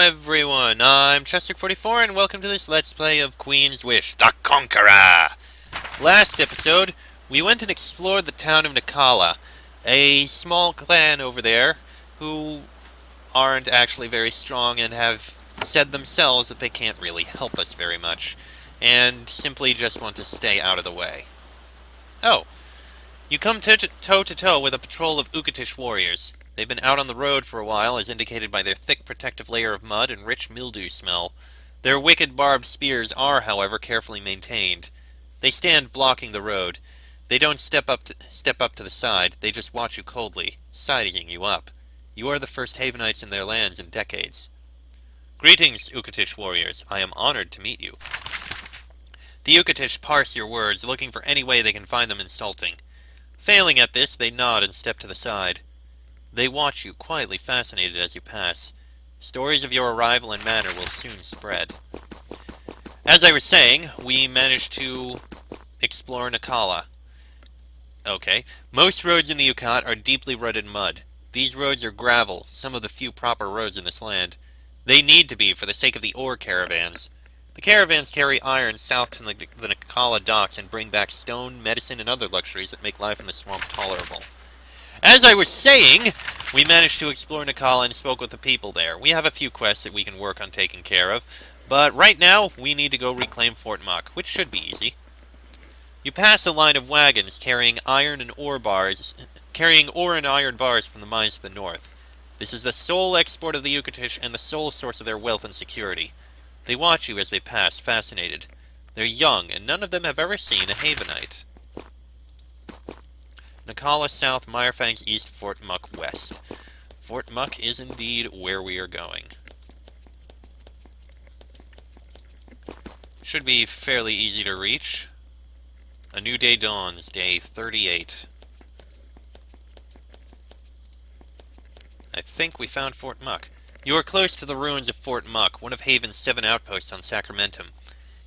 everyone, I'm Chester44 and welcome to this Let's Play of Queen's Wish, the Conqueror! Last episode, we went and explored the town of Nakala, a small clan over there who aren't actually very strong and have said themselves that they can't really help us very much, and simply just want to stay out of the way. Oh, you come toe-to-toe with a patrol of Ukatish warriors. They've been out on the road for a while, as indicated by their thick protective layer of mud and rich mildew smell. Their wicked barbed spears are, however, carefully maintained. They stand blocking the road. They don't step up to the side, they just watch you coldly, sizing you up. You are the first Havenites in their lands in decades. Greetings, Ukatish warriors. I am honored to meet you. The Ukatish parse your words, looking for any way they can find them insulting. Failing at this, they nod and step to the side. They watch you, quietly fascinated as you pass. Stories of your arrival and manner will soon spread. As I was saying, we managed to explore Nakala. Okay. Most roads in the Yukat are deeply rutted mud. These roads are gravel, some of the few proper roads in this land. They need to be for the sake of the ore caravans. The caravans carry iron south to the Nakala docks and bring back stone, medicine, and other luxuries that make life in the swamp tolerable. As I was saying, we managed to explore Nakala and spoke with the people there. We have a few quests that we can work on taking care of, but right now, we need to go reclaim Fort Muck, which should be easy. You pass a line of wagons carrying ore and iron bars from the mines to the north. This is the sole export of the Ukatish and the sole source of their wealth and security. They watch you as they pass, fascinated. They're young, and none of them have ever seen a Havenite. Nakala south, Mirefangs east, Fort Muck west. Fort Muck is indeed where we are going. Should be fairly easy to reach. A new day dawns, day 38. I think we found Fort Muck. You are close to the ruins of Fort Muck, one of Haven's 7 outposts on Sacramentum.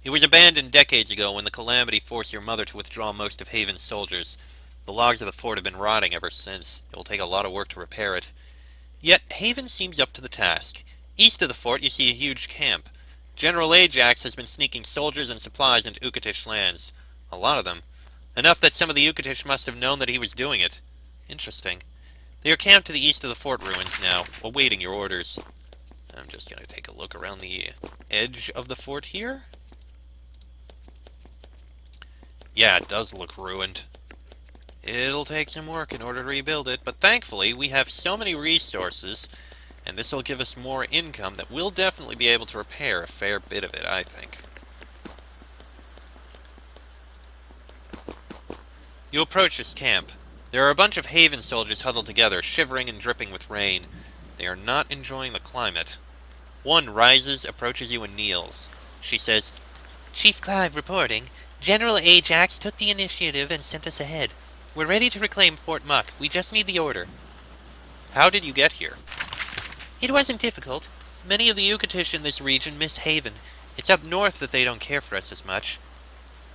It was abandoned decades ago when the Calamity forced your mother to withdraw most of Haven's soldiers. The logs of the fort have been rotting ever since. It will take a lot of work to repair it. Yet, Haven seems up to the task. East of the fort, you see a huge camp. General Ajax has been sneaking soldiers and supplies into Ukatish lands. A lot of them. Enough that some of the Ukatish must have known that he was doing it. Interesting. They are camped to the east of the fort ruins now, awaiting your orders. I'm just going to take a look around the edge of the fort here. Yeah, it does look ruined. It'll take some work in order to rebuild it, but thankfully we have so many resources, and this will give us more income that we'll definitely be able to repair a fair bit of it, I think. You approach this camp. There are a bunch of Haven soldiers huddled together, shivering and dripping with rain. They are not enjoying the climate. One rises, approaches you, and kneels. She says, "Chief Clive reporting. General Ajax took the initiative and sent us ahead. We're ready to reclaim Fort Muck. We just need the order." How did you get here? It wasn't difficult. Many of the Ukatish in this region miss Haven. It's up north that they don't care for us as much.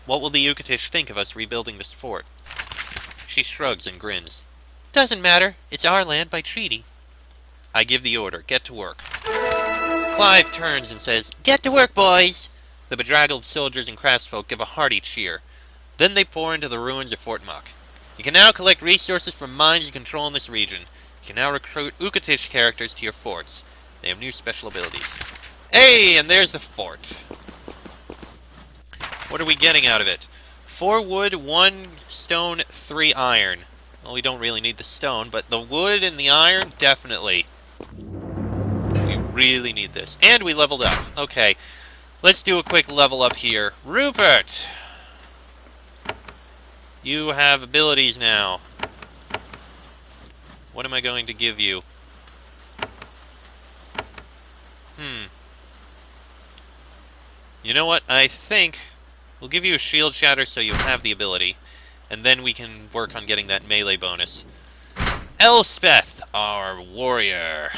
What will the Ukatish think of us rebuilding this fort? She shrugs and grins. Doesn't matter. It's our land by treaty. I give the order. Get to work. Clive turns and says, "Get to work, boys!" The bedraggled soldiers and craftsfolk give a hearty cheer. Then they pour into the ruins of Fort Muck. You can now collect resources from mines you control in this region. You can now recruit Ukatish characters to your forts. They have new special abilities. Hey, and there's the fort. What are we getting out of it? 4 wood, 1 stone, 3 iron. Well, we don't really need the stone, but the wood and the iron, definitely. We really need this. And we leveled up. Okay, let's do a quick level up here. Rupert! You have abilities now. What am I going to give you? You know what? I think we'll give you a shield shatter so you have the ability. And then we can work on getting that melee bonus. Elspeth, our warrior.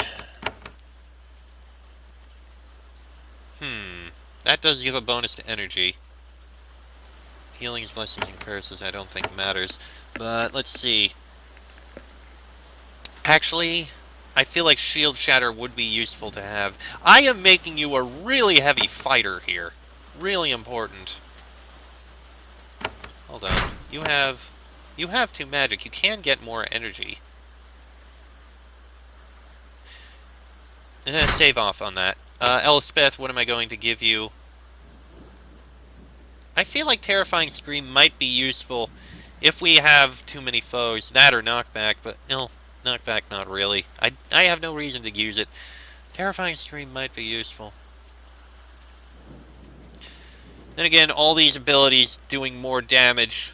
That does give a bonus to energy. Healings, blessings, and curses I don't think matters. But let's see. Actually, I feel like shield shatter would be useful to have. I am making you a really heavy fighter here. Really important. Hold on. You have 2 magic. You can get more energy. Save off on that. Elspeth, what am I going to give you? I feel like Terrifying Scream might be useful if we have too many foes. That or Knockback, but no, Knockback not really. I have no reason to use it. Terrifying Scream might be useful. Then again, all these abilities doing more damage.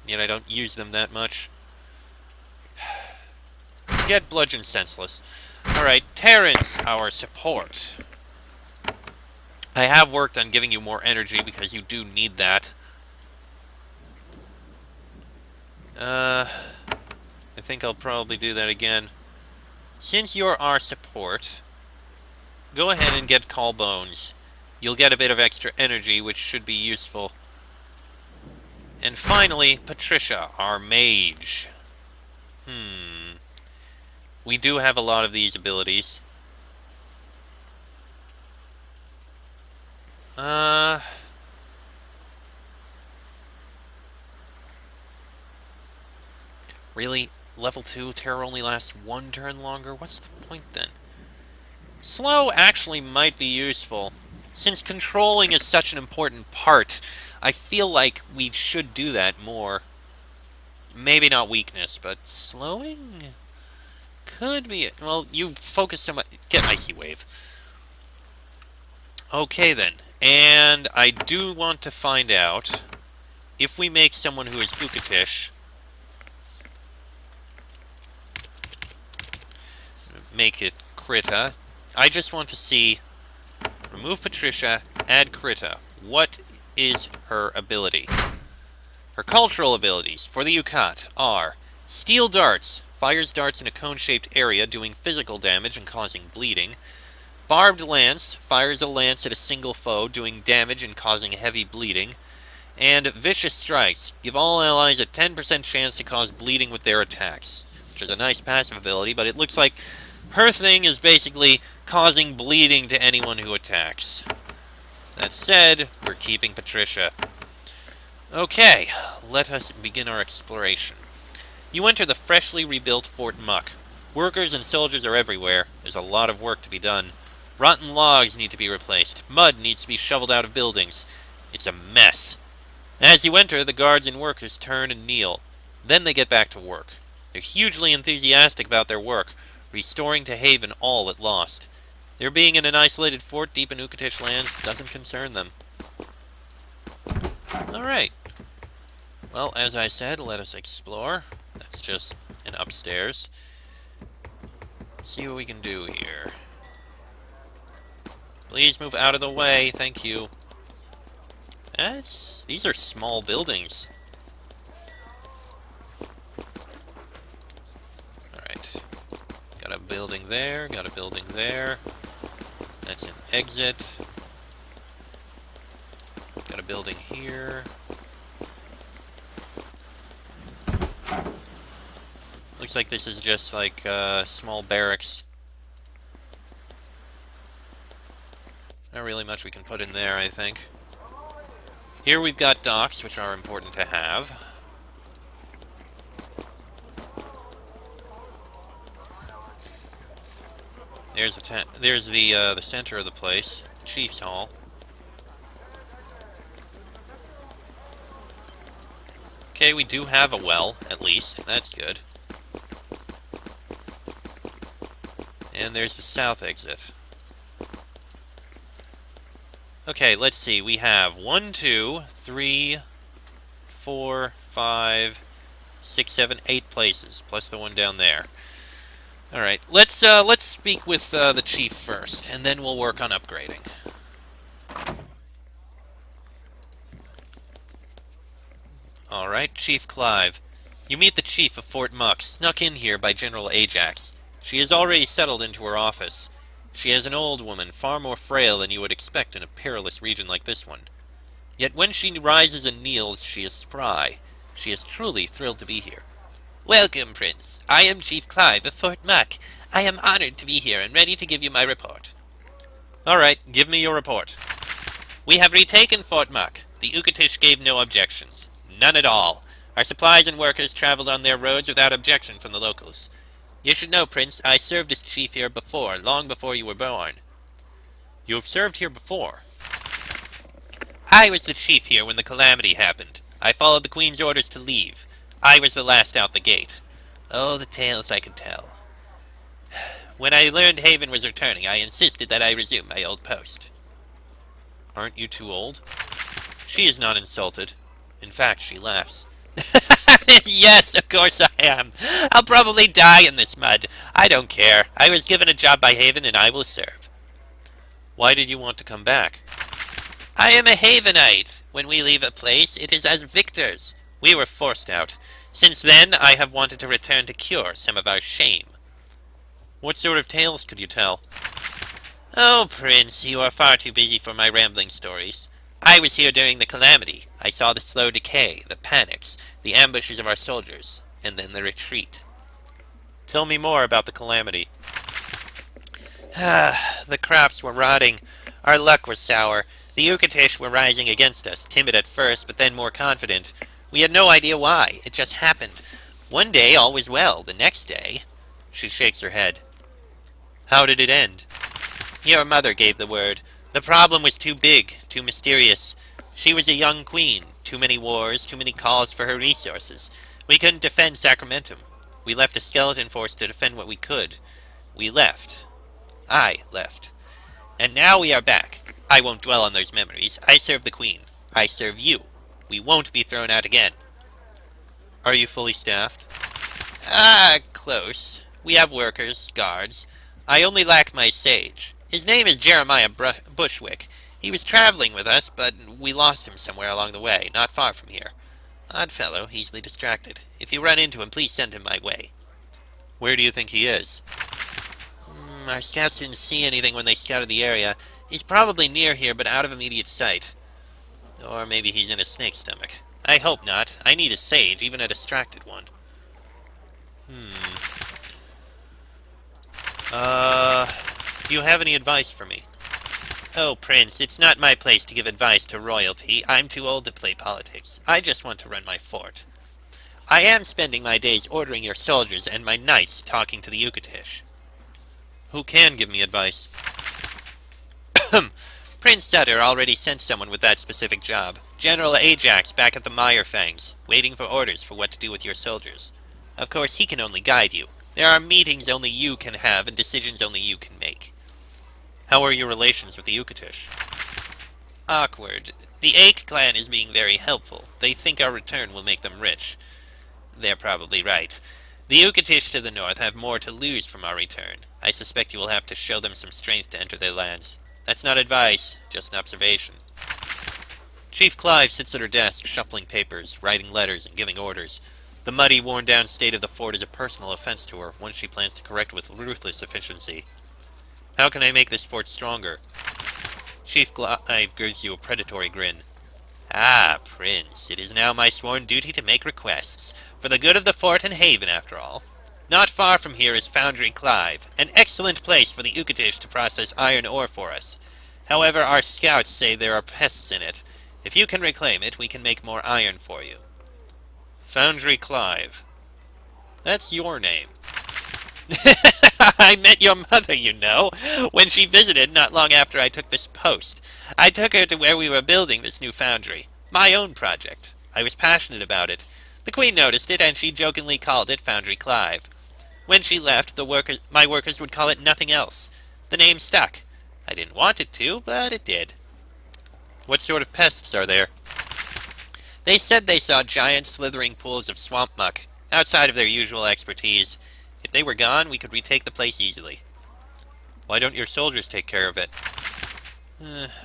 Yet I don't use them that much. Get Bludgeon Senseless. Alright, Terrence, our support. I have worked on giving you more energy because you do need that. I think I'll probably do that again. Since you're our support, go ahead and get Call Bones. You'll get a bit of extra energy, which should be useful. And finally, Patricia, our mage. We do have a lot of these abilities. Really? Level 2 terror only lasts 1 turn longer? What's the point then? Slow actually might be useful. Since controlling is such an important part, I feel like we should do that more. Maybe not weakness, but slowing? Could be... Well, you focus so much... Get Icy Wave. Okay then. And I do want to find out if we make someone who is Ukatish... Make it Krita. I just want to see... Remove Patricia, add Krita. What is her ability? Her cultural abilities for the Yukat are Steel Darts. Fires darts in a cone-shaped area, doing physical damage and causing bleeding. Barbed Lance. Fires a lance at a single foe, doing damage and causing heavy bleeding. And Vicious Strikes. Give all allies a 10% chance to cause bleeding with their attacks. Which is a nice passive ability, but it looks like her thing is basically causing bleeding to anyone who attacks. That said, we're keeping Patricia. Okay, let us begin our exploration. You enter the freshly rebuilt Fort Muck. Workers and soldiers are everywhere. There's a lot of work to be done. Rotten logs need to be replaced. Mud needs to be shoveled out of buildings. It's a mess. As you enter, the guards and workers turn and kneel. Then they get back to work. They're hugely enthusiastic about their work, restoring to Haven all it lost. Their being in an isolated fort deep in Ukatish lands doesn't concern them. Alright. Well, as I said, let us explore. That's just an upstairs. See what we can do here. Please move out of the way, thank you. These are small buildings. Alright. Got a building there, got a building there. That's an exit. Got a building here. Looks like this is just like small barracks. Not really much we can put in there, I think. Here we've got docks, which are important to have. There's the center of the place, Chief's Hall. Okay, we do have a well, at least. That's good. And there's the south exit. Okay, let's see. We have 1, 2, 3, 4, 5, 6, 7, 8 places, plus the one down there. Alright, let's speak with the chief first, and then we'll work on upgrading. Alright, Chief Clive. You meet the chief of Fort Muck, snuck in here by General Ajax. She has already settled into her office. She is an old woman, far more frail than you would expect in a perilous region like this one. Yet when she rises and kneels, she is spry. She is truly thrilled to be here. Welcome, Prince. I am Chief Clive of Fort Muck. I am honored to be here and ready to give you my report. Alright, give me your report. We have retaken Fort Muck. The Ukatish gave no objections. None at all. Our supplies and workers traveled on their roads without objection from the locals. You should know, Prince, I served as chief here before, long before you were born. You have served here before? I was the chief here when the calamity happened. I followed the Queen's orders to leave. I was the last out the gate. Oh, the tales I could tell. When I learned Haven was returning, I insisted that I resume my old post. Aren't you too old? She is not insulted. In fact, she laughs. Yes, of course I am. I'll probably die in this mud. I don't care. I was given a job by Haven and I will serve. Why did you want to come back? I am a Havenite. When we leave a place, it is as victors. We were forced out. Since then, I have wanted to return to cure some of our shame. What sort of tales could you tell? Oh, Prince, you are far too busy for my rambling stories. I was here during the calamity. I saw the slow decay, the panics, the ambushes of our soldiers, and then the retreat. Tell me more about the calamity. The crops were rotting. Our luck was sour. The Ukatish were rising against us, timid at first, but then more confident. We had no idea why. It just happened. One day, all was well. The next day... She shakes her head. How did it end? Your mother gave the word. The problem was too big, too mysterious. She was a young queen. Too many wars, too many calls for her resources. We couldn't defend Sacramentum. We left a skeleton force to defend what we could. We left. I left. And now we are back. I won't dwell on those memories. I serve the queen. I serve you. We won't be thrown out again. Are you fully staffed? Close. We have workers, guards. I only lack my sage. His name is Jeremiah Bushwick. He was traveling with us, but we lost him somewhere along the way, not far from here. Odd fellow, easily distracted. If you run into him, please send him my way. Where do you think he is? Our scouts didn't see anything when they scouted the area. He's probably near here, but out of immediate sight. Or maybe he's in a snake's stomach. I hope not. I need a sage, even a distracted one. Do you have any advice for me? Oh, Prince, it's not my place to give advice to royalty. I'm too old to play politics. I just want to run my fort. I am spending my days ordering your soldiers and my nights talking to the Ukatish. Who can give me advice? Prince Sutter already sent someone with that specific job. General Ajax back at the Mirefangs, waiting for orders for what to do with your soldiers. Of course, he can only guide you. There are meetings only you can have and decisions only you can make. How are your relations with the Ukatish? Awkward. The Ake clan is being very helpful. They think our return will make them rich. They're probably right. The Ukatish to the north have more to lose from our return. I suspect you will have to show them some strength to enter their lands. That's not advice, just an observation. Chief Clive sits at her desk, shuffling papers, writing letters, and giving orders. The muddy, worn-down state of the fort is a personal offense to her, one she plans to correct with ruthless efficiency. How can I make this fort stronger? Chief Clive gives you a predatory grin. Ah, Prince, it is now my sworn duty to make requests, for the good of the fort and Haven, after all. Not far from here is Foundry Clive, an excellent place for the Ukatish to process iron ore for us. However, our scouts say there are pests in it. If you can reclaim it, we can make more iron for you. Foundry Clive. That's your name. I met your mother, you know, when she visited not long after I took this post. I took her to where we were building this new foundry. My own project. I was passionate about it. The Queen noticed it, and she jokingly called it Foundry Clive. When she left, my workers would call it nothing else. The name stuck. I didn't want it to, but it did. What sort of pests are there? They said they saw giant slithering pools of swamp muck, outside of their usual expertise. If they were gone, we could retake the place easily. Why don't your soldiers take care of it?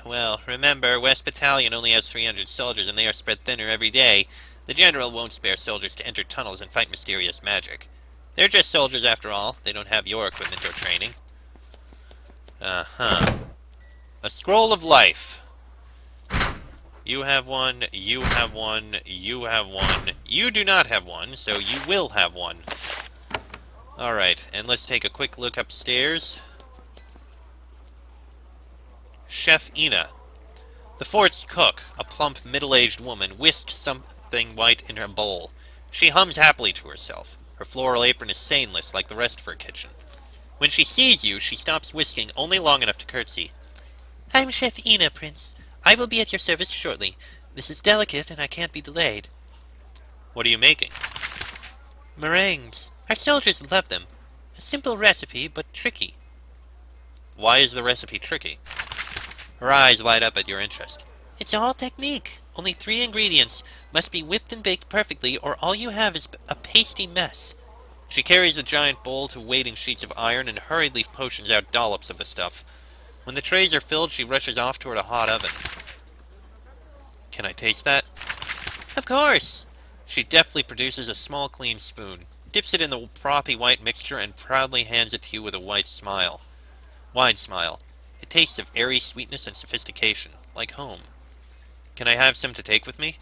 Well, remember, West Battalion only has 300 soldiers, and they are spread thinner every day. The General won't spare soldiers to enter tunnels and fight mysterious magic. They're just soldiers after all. They don't have your equipment or training. A scroll of life. You have one, you have one, you have one. You do not have one, so you will have one. Alright, and let's take a quick look upstairs. Chef Ina. The fort's cook, a plump, middle-aged woman, whisks something white in her bowl. She hums happily to herself. Her floral apron is stainless, like the rest of her kitchen. When she sees you, she stops whisking only long enough to curtsy. I'm Chef Ina, Prince. I will be at your service shortly. This is delicate, and I can't be delayed. What are you making? Meringues. Our soldiers love them. A simple recipe, but tricky. Why is the recipe tricky? Her eyes light up at your interest. It's all technique. Only 3 ingredients. Must be whipped and baked perfectly, or all you have is a pasty mess. She carries the giant bowl to waiting sheets of iron and hurriedly potions out dollops of the stuff. When the trays are filled, she rushes off toward a hot oven. Can I taste that? Of course! She deftly produces a small, clean spoon, dips it in the frothy white mixture, and proudly hands it to you with a wide smile. It tastes of airy sweetness and sophistication, like home. Can I have some to take with me?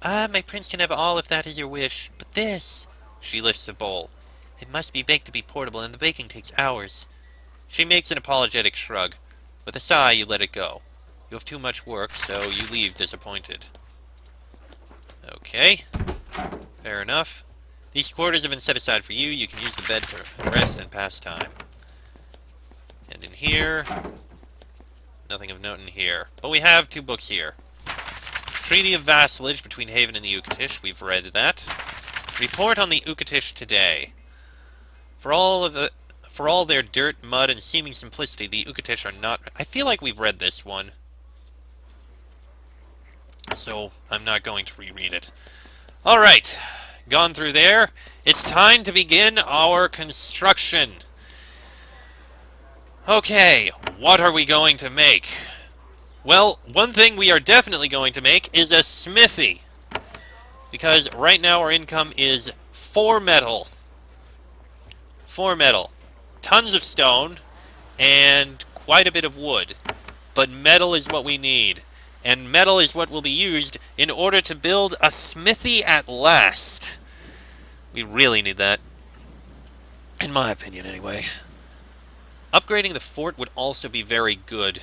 My prince can have all if that is your wish. But this... She lifts the bowl. It must be baked to be portable, and the baking takes hours. She makes an apologetic shrug. With a sigh, you let it go. You have too much work, so you leave disappointed. Okay. Fair enough. These quarters have been set aside for you. You can use the bed to rest and pass time. And in here... Nothing of note in here. But we have 2 books here. Treaty of Vassalage between Haven and the Ukatish. We've read that. Report on the Ukatish today. For all their dirt, mud, and seeming simplicity, the Ukatish are not... I feel like we've read this one. So, I'm not going to reread it. Alright. Gone through there. It's time to begin our construction. Okay, what are we going to make? Well, one thing we are definitely going to make is a smithy. Because right now our income is 4 metal. 4 metal. Tons of stone, and quite a bit of wood. But metal is what we need. And metal is what will be used in order to build a smithy at last. We really need that. In my opinion, anyway. Upgrading the fort would also be very good.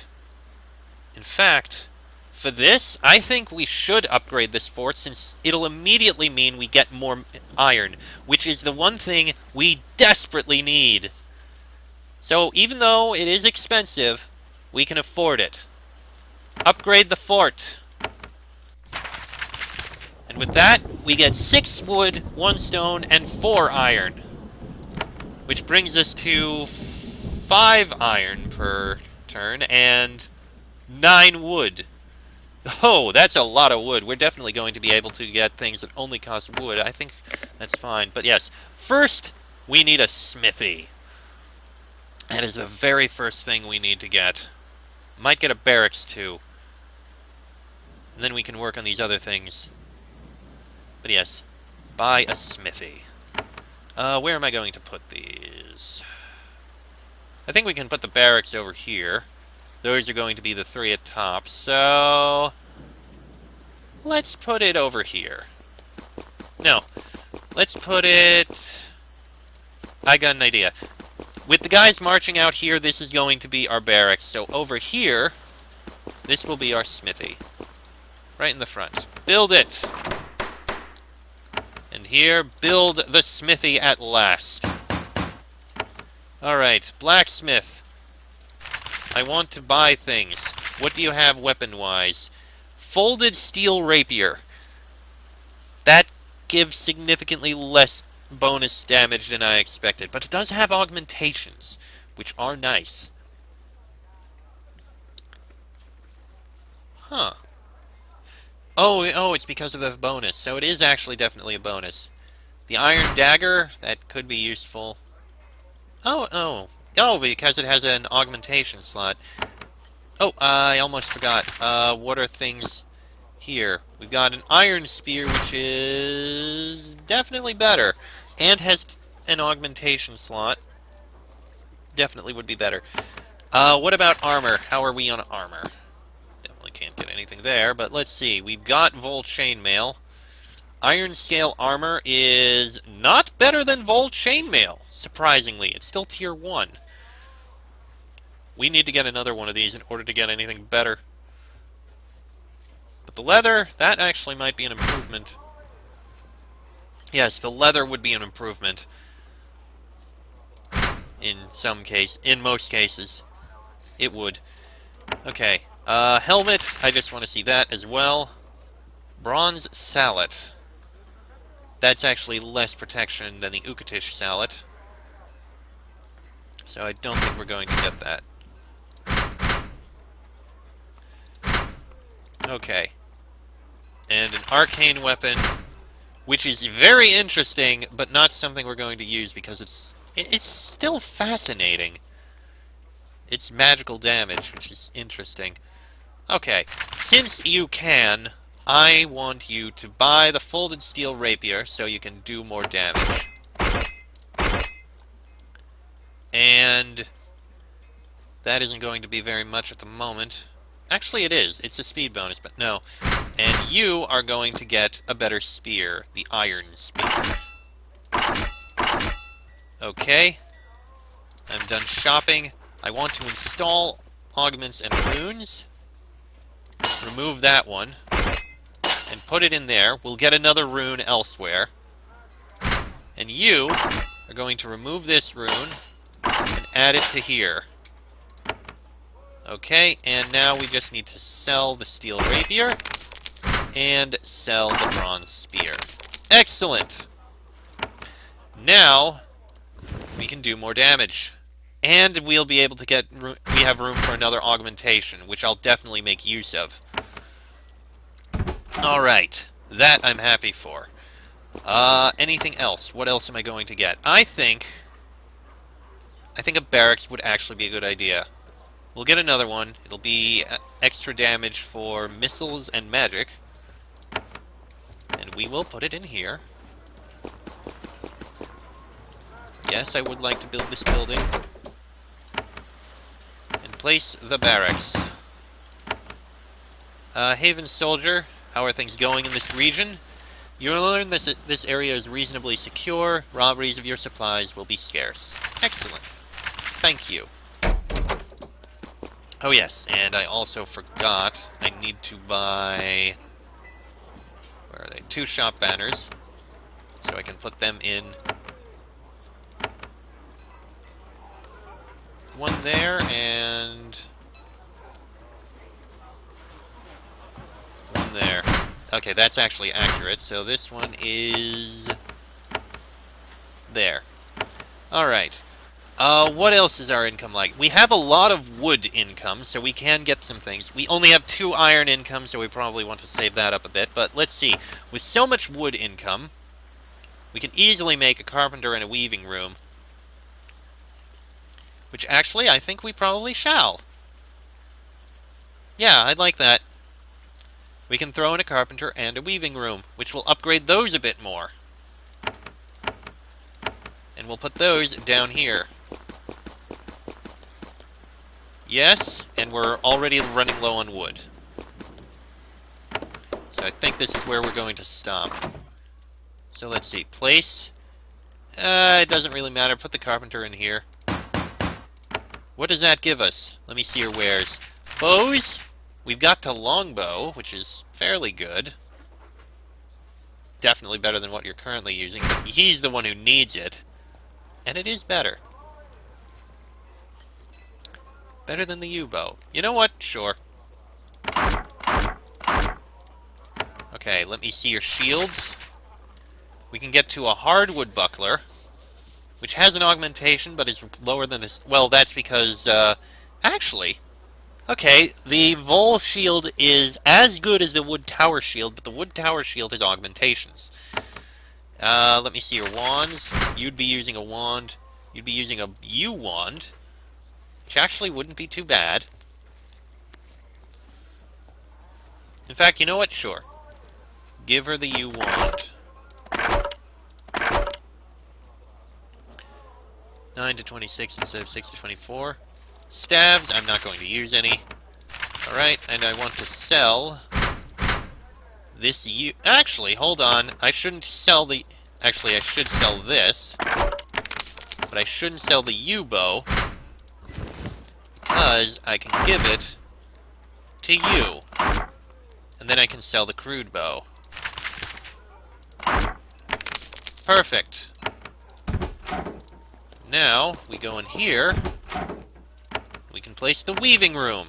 In fact, for this, I think we should upgrade this fort, since it'll immediately mean we get more iron, which is the one thing we desperately need. So, even though it is expensive, we can afford it. Upgrade the fort. And with that, we get 6 wood, 1 stone, and 4 iron. Which brings us to 5 iron per turn, and 9 wood. Oh, that's a lot of wood. We're definitely going to be able to get things that only cost wood. I think that's fine. But yes, first, we need a smithy. That is the very first thing we need to get. Might get a barracks, too. And then we can work on these other things. But yes, buy a smithy. Where am I going to put these? I think we can put the barracks over here. Those are going to be the 3 at top, so... Let's put it over here. No. Let's put it... I got an idea. With the guys marching out here, this is going to be our barracks. So over here, this will be our smithy. Right in the front. Build it! And here, build the smithy at last. Alright, blacksmith. I want to buy things. What do you have weapon-wise? Folded steel rapier. That gives significantly less bonus damage than I expected, but it does have augmentations, which are nice. Huh. Oh, it's because of the bonus, so it is actually definitely a bonus. The iron dagger, that could be useful. Oh, because it has an augmentation slot. Oh, I almost forgot. What are things here? We've got an iron spear, which is definitely better, and has an augmentation slot. Definitely would be better. What about armor? How are we on armor? Definitely can't get anything there, but let's see. We've got Vol Chainmail. Iron Scale Armor is not better than Vol Chainmail, surprisingly. It's still Tier 1. We need to get another one of these in order to get anything better. But the leather, that actually might be an improvement. Yes, the leather would be an improvement. In most cases, it would. Okay, helmet, I just want to see that as well. Bronze Sallet. That's actually less protection than the Ukatish Sallet. So I don't think we're going to get that. Okay. And an arcane weapon, which is very interesting, but not something we're going to use because it's still fascinating. It's magical damage, which is interesting. Okay, since you can, I want you to buy the Folded Steel Rapier so you can do more damage. And that isn't going to be very much at the moment. Actually, it is. It's a speed bonus, but no. And you are going to get a better spear, the Iron Spear. Okay. I'm done shopping. I want to install augments and runes. Remove that one. And put it in there. We'll get another rune elsewhere. And you are going to remove this rune and add it to here. Okay, and now we just need to sell the Steel Rapier and sell the Bronze Spear. Excellent! Now, we can do more damage. And we'll be able to get... we have room for another augmentation, which I'll definitely make use of. Alright, that I'm happy for. Anything else? What else am I going to get? I think a barracks would actually be a good idea. We'll get another one. It'll be extra damage for missiles and magic. And we will put it in here. Yes, I would like to build this building. And place the barracks. Haven Soldier, how are things going in this region? You'll learn this area is reasonably secure. Robberies of your supplies will be scarce. Excellent. Thank you. Oh yes, and I also forgot, I need to buy, where are they? 2 shop banners, so I can put them in. One there, and one there. Okay, that's actually accurate, so this one is there. Alright. What else is our income like? We have a lot of wood income, so we can get some things. We only have 2 iron income, so we probably want to save that up a bit. But let's see. With so much wood income, we can easily make a carpenter and a weaving room. Which actually, I think we probably shall. Yeah, I'd like that. We can throw in a carpenter and a weaving room, which will upgrade those a bit more. And we'll put those down here. Yes, and we're already running low on wood. So I think this is where we're going to stop. So let's see. Place. It doesn't really matter. Put the carpenter in here. What does that give us? Let me see your wares. Bows. We've got the longbow, which is fairly good. Definitely better than what you're currently using, but he's the one who needs it. And it is better. Better than the U-bow. You know what? Sure. Okay, let me see your shields. We can get to a hardwood buckler, which has an augmentation, but is lower than this. Well, that's because, actually, okay, the Vol shield is as good as the wood tower shield, but the wood tower shield has augmentations. Let me see your wands. You'd be using a wand. You'd be using a U-wand, which actually wouldn't be too bad. In fact, you know what? Sure. Give her the U-wand. 9 to 26 instead of 6 to 24. Staves, I'm not going to use any. Alright, and I want to sell this U... Actually, hold on. I shouldn't sell the... Actually, I should sell this. But I shouldn't sell the U-bow. Because I can give it to you. And then I can sell the crude bow. Perfect. Now, we go in here. We can place the weaving room.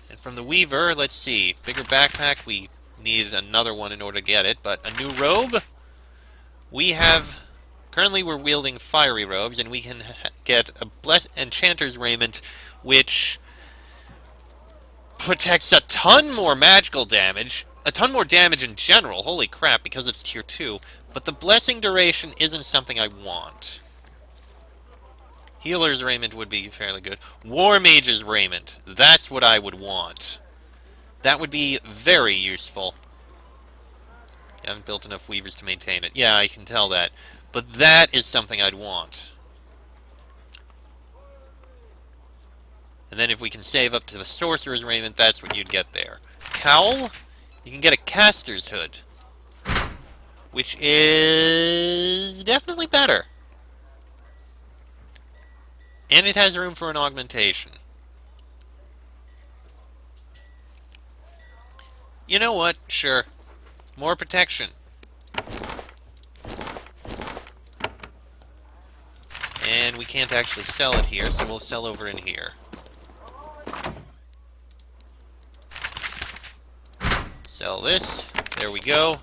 And from the weaver, let's see. Bigger backpack, we need another one in order to get it. But a new robe? We have... Currently we're wielding fiery robes, and we can get a enchanter's raiment, which protects a ton more magical damage. A ton more damage in general, holy crap, because it's tier 2. But the blessing duration isn't something I want. Healer's raiment would be fairly good. War mage's raiment, that's what I would want. That would be very useful. I haven't built enough weavers to maintain it. Yeah, I can tell that. But that is something I'd want. And then if we can save up to the sorcerer's raiment, that's what you'd get there. Cowl? You can get a caster's hood. Which is definitely better. And it has room for an augmentation. You know what? Sure. More protection. And we can't actually sell it here, so we'll sell over in here. Sell this. There we go.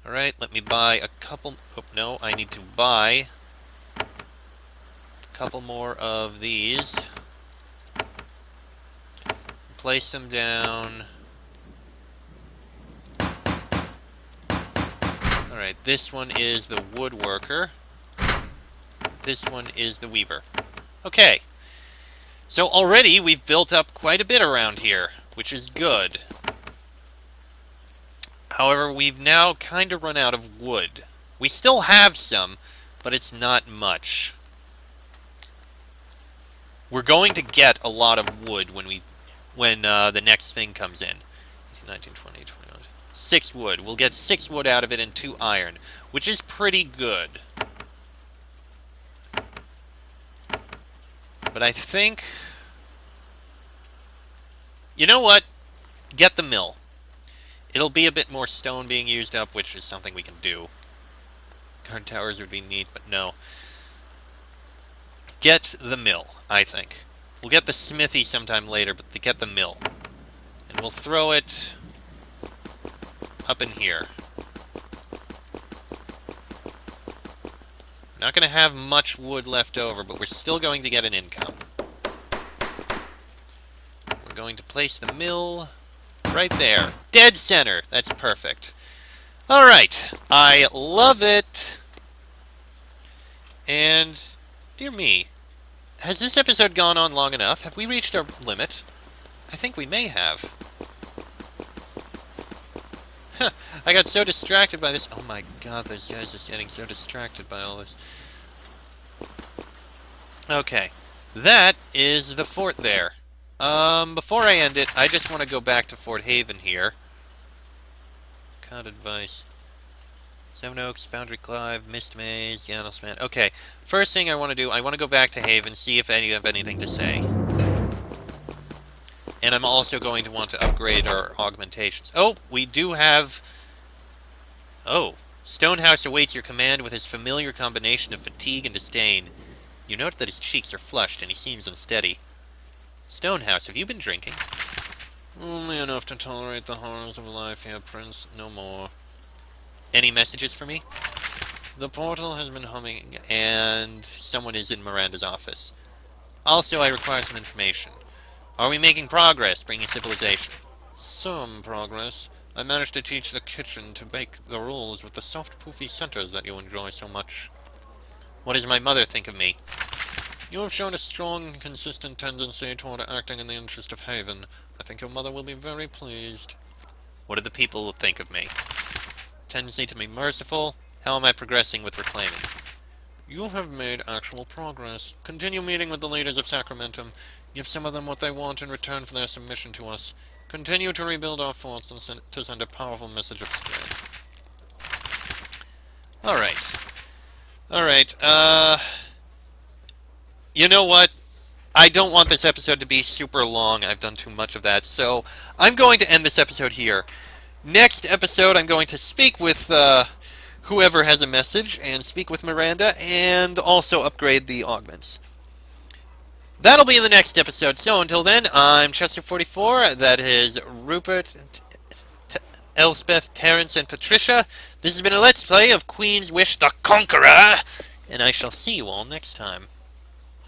Alright, let me buy a couple... Oh, no, I need to buy a couple more of these. Place them down. Alright, this one is the woodworker. This one is the weaver. Okay. So already we've built up quite a bit around here, which is good. However, we've now kind of run out of wood. We still have some, but it's not much. We're going to get a lot of wood when the next thing comes in. 19, 20, 21. 6 wood. We'll get 6 wood out of it and 2 iron, which is pretty good. But I think... You know what? Get the mill. It'll be a bit more stone being used up, which is something we can do. Guard towers would be neat, but no. Get the mill, I think. We'll get the smithy sometime later, but get the mill. And we'll throw it up in here. Not going to have much wood left over, but we're still going to get an income. We're going to place the mill right there. Dead center. That's perfect. Alright. I love it. And, dear me, has this episode gone on long enough? Have we reached our limit? I think we may have. I got so distracted by this. Oh my god, those guys are getting so distracted by all this. Okay. That is the fort there. Before I end it, I just want to go back to Fort Haven here. Cod advice. Seven Oaks, Foundry Clive, Mist Maze, Yannelsman. Okay, first thing I want to do, I want to go back to Haven, see if any have anything to say. And I'm also going to want to upgrade our augmentations. Oh, we do have... Oh, Stonehouse awaits your command with his familiar combination of fatigue and disdain. You note that his cheeks are flushed and he seems unsteady. Stonehouse, have you been drinking? Only enough to tolerate the horrors of life here, Prince. No more. Any messages for me? The portal has been humming, and someone is in Miranda's office. Also, I require some information. Are we making progress, bringing civilization? Some progress. I managed to teach the kitchen to bake the rolls with the soft, poofy centers that you enjoy so much. What does my mother think of me? You have shown a strong and consistent tendency toward acting in the interest of Haven. I think your mother will be very pleased. What do the people think of me? Tendency to be merciful? How am I progressing with reclaiming? You have made actual progress. Continue meeting with the leaders of Sacramentum. Give some of them what they want in return for their submission to us. Continue to rebuild our forts and to send a powerful message of strength. Alright. Alright, you know what? I don't want this episode to be super long. I've done too much of that, so I'm going to end this episode here. Next episode, I'm going to speak with whoever has a message, and speak with Miranda, and also upgrade the augments. That'll be in the next episode, so until then, I'm Chester44, that is Rupert, Elspeth, Terrence, and Patricia. This has been a Let's Play of Queen's Wish the Conqueror, and I shall see you all next time.